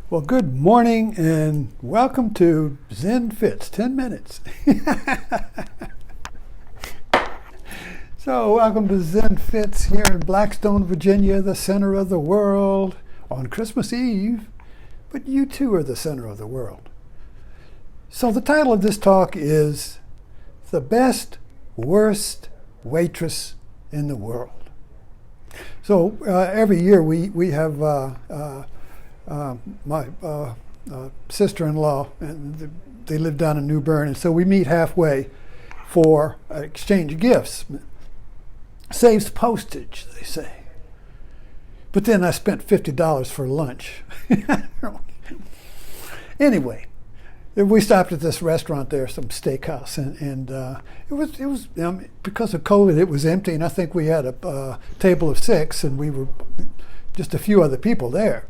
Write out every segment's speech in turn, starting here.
Well, good morning and welcome to Zen Fits 10 minutes. So, welcome to Zen Fits here in Blackstone, Virginia, the center of the world on Christmas Eve. But you too are the center of the world. So, the title of this talk is The Best, Worst Waitress in the World. So, every year we have my sister-in-law, and they live down in New Bern, and so we meet halfway for exchange gifts. Saves postage, they say. But then I spent $50 for lunch. Anyway, we stopped at this restaurant there, some steakhouse, and it was because of COVID, it was empty, and I think we had a table of 6, and we were just a few other people there.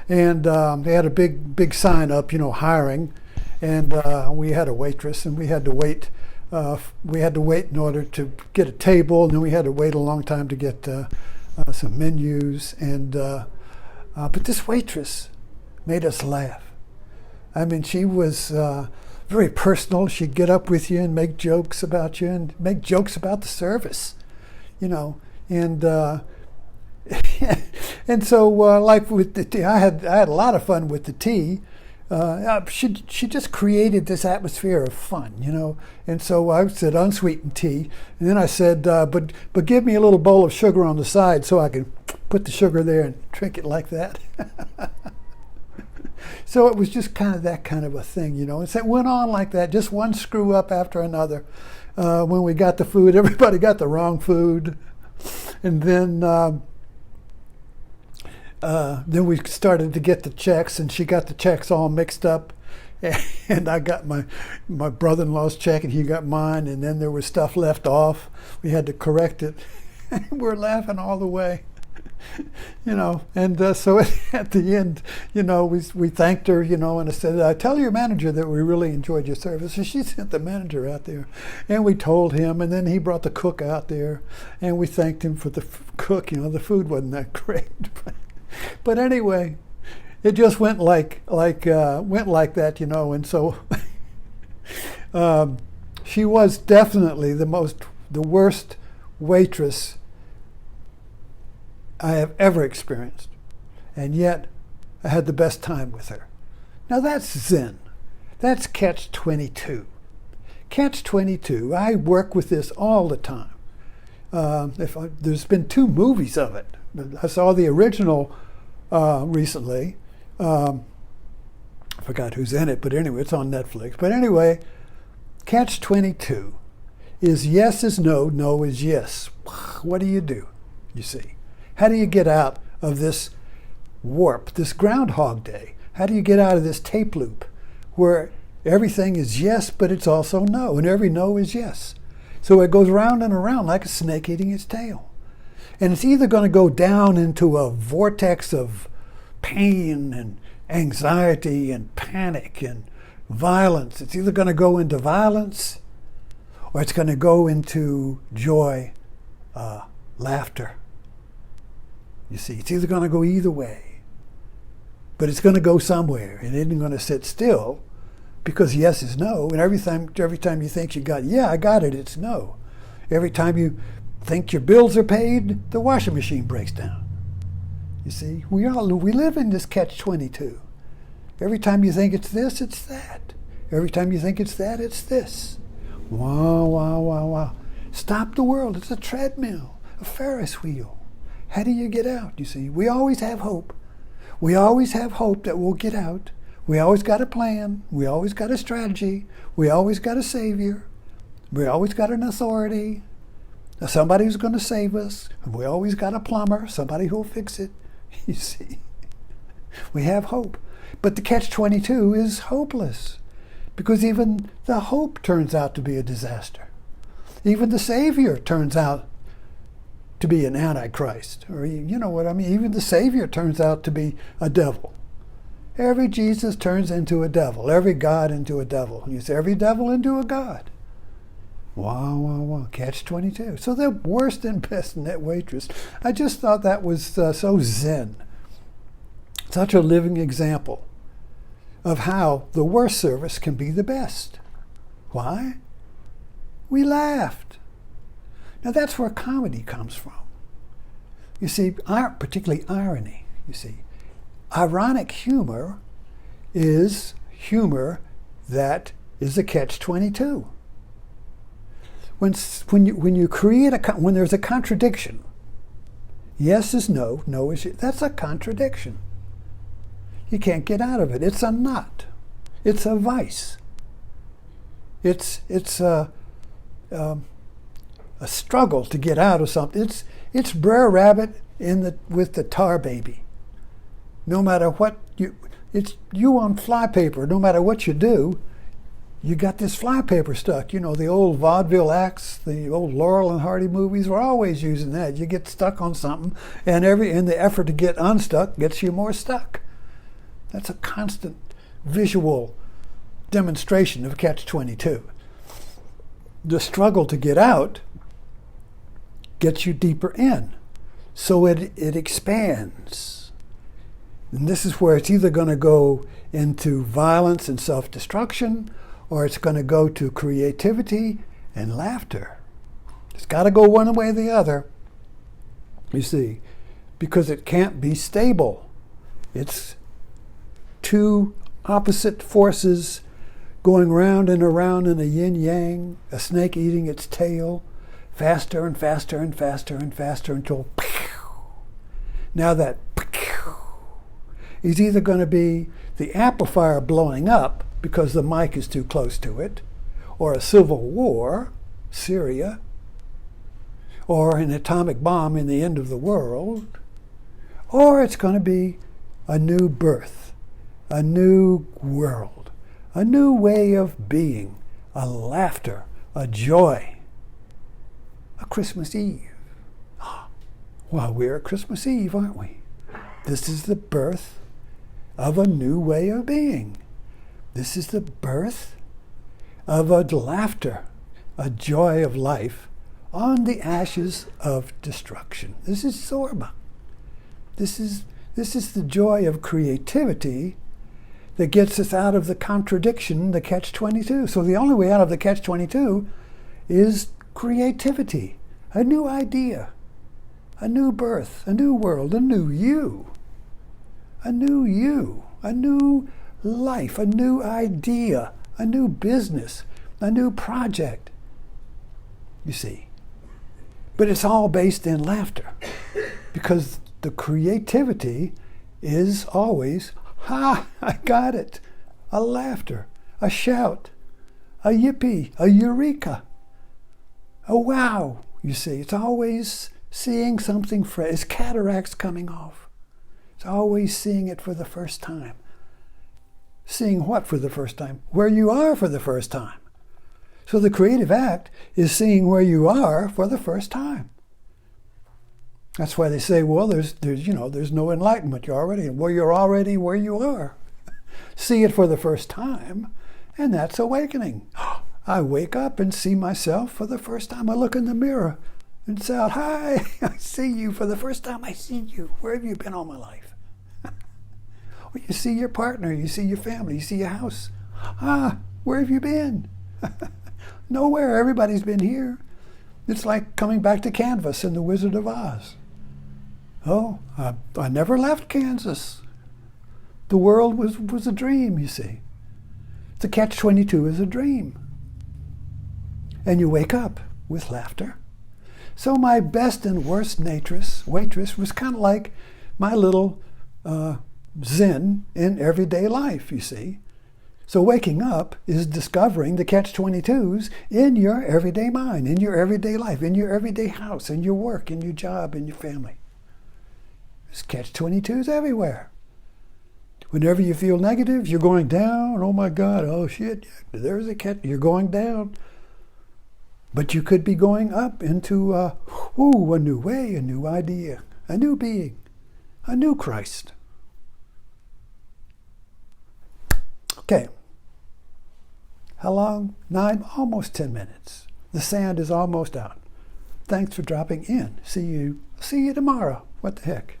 And they had a big sign up, hiring, and we had a waitress, and we had to wait. We had to wait in order to get a table, and then we had to wait a long time to get some menus. And but this waitress made us laugh. I mean, she was very personal. She'd get up with you and make jokes about you, and make jokes about the service, and. And so, like with the tea, I had a lot of fun with the tea. She just created this atmosphere of fun, And so I said unsweetened tea, and then I said, but give me a little bowl of sugar on the side so I can put the sugar there and drink it like that. So it was just kind of that kind of a thing, And so it went on like that, just one screw up after another. When we got the food, everybody got the wrong food, and then we started to get the checks, and she got the checks all mixed up, and I got my brother-in-law's check, and he got mine, and then there was stuff left off. We had to correct it. We're laughing all the way, and so at the end, we thanked her, and I said, tell your manager that we really enjoyed your service. So she sent the manager out there, and we told him, and then he brought the cook out there, and we thanked him for the cook. The food wasn't that great. But anyway, it just went like that, and so she was definitely the worst waitress I have ever experienced, and yet I had the best time with her. Now that's Zen. That's catch-22. Catch-22. I work with this all the time. There's been 2 movies of it. I saw the original recently. I forgot who's in it, but anyway, it's on Netflix. But anyway, catch-22 is yes is no, no is yes. What do? You see? How do you get out of this warp, this Groundhog Day? How do you get out of this tape loop where everything is yes, but it's also no, and every no is yes? So it goes round and around like a snake eating its tail. And it's either going to go down into a vortex of pain and anxiety and panic and violence. It's either going to go into violence, or it's going to go into joy, laughter. You see, it's either going to go either way. But it's going to go somewhere. It isn't going to sit still, because yes is no. And every time you think you got, yeah, I got it, it's no. Every time you think your bills are paid, the washing machine breaks down. You see, we live in this catch-22. Every time you think it's this, it's that. Every time you think it's that, it's this. Wow, wow, wow, wow. Stop the world. It's a treadmill, a Ferris wheel. How do you get out? You see, we always have hope. We always have hope that we'll get out. We always got a plan. We always got a strategy. We always got a savior. We always got an authority. Somebody who's going to save us. We always got a plumber, somebody who'll fix it. You see, we have hope. But the catch-22 is hopeless, because even the hope turns out to be a disaster. Even the Savior turns out to be an antichrist, or you know what I mean? Even the Savior turns out to be a devil. Every Jesus turns into a devil, every God into a devil. You say every devil into a God. Wow, wow, wow. Catch-22. So the worst and best net waitress. I just thought that was so zen. Such a living example of how the worst service can be the best. Why? We laughed. Now that's where comedy comes from. You see, particularly irony, you see. Ironic humor is humor that is a catch-22. When you create when there's a contradiction, yes is no, no is yes, that's a contradiction. You can't get out of it. It's a knot. It's a vice. It's a struggle to get out of something. It's Brer Rabbit with the tar baby. No matter what it's you on flypaper. No matter what you do, you got this flypaper stuck. You know, the old vaudeville acts, the old Laurel and Hardy movies were always using that. You get stuck on something, and the effort to get unstuck gets you more stuck. That's a constant visual demonstration of catch-22. The struggle to get out gets you deeper in. So it expands. And this is where it's either going to go into violence and self-destruction, or it's going to go to creativity and laughter. It's got to go one way or the other, you see, because it can't be stable. It's two opposite forces going round and around in a yin-yang, a snake eating its tail, faster and faster and faster and faster until now that is either going to be the amplifier blowing up because the mic is too close to it, or a civil war, Syria, or an atomic bomb in the end of the world, or it's going to be a new birth, a new world, a new way of being, a laughter, a joy, a Christmas Eve. Well, we're at Christmas Eve, aren't we? This is the birth of a new way of being. This is the birth of a laughter, a joy of life on the ashes of destruction. This is Zorba. This is the joy of creativity that gets us out of the contradiction, the catch-22. So the only way out of the catch-22 is creativity, a new idea, a new birth, a new world, a new you, a new life, a new idea, a new business, a new project, you see. But it's all based in laughter, because the creativity is always, ha, I got it, a laughter, a shout, a yippee, a eureka, a wow, you see. It's always seeing something fresh. It's cataracts coming off. It's always seeing it for the first time. Seeing what for the first time? Where you are for the first time. So the creative act is seeing where you are for the first time. That's why they say, well, there's no enlightenment. You're already where you are. See it for the first time, and that's awakening. I wake up and see myself for the first time. I look in the mirror and say, hi, I see you for the first time. I see you. Where have you been all my life? Well, you see your partner, you see your family, you see your house. Where have you been? Nowhere. Everybody's been here. It's like coming back to Canvas in The Wizard of Oz. Oh, I never left Kansas. The world was a dream, you see. The catch-22 is a dream. And you wake up with laughter. So my best and worst waitress was kind of like my little Zen in everyday life, you see. So waking up is discovering the catch-22s in your everyday mind, in your everyday life, in your everyday house, in your work, in your job, in your family. There's catch-22s everywhere. Whenever you feel negative, you're going down. Oh my God, oh shit, there's a catch. You're going down. But you could be going up into a new way, a new idea, a new being, a new Christ. Okay. How long? 9, almost 10 minutes. The sand is almost out. Thanks for dropping in. See you tomorrow. What the heck?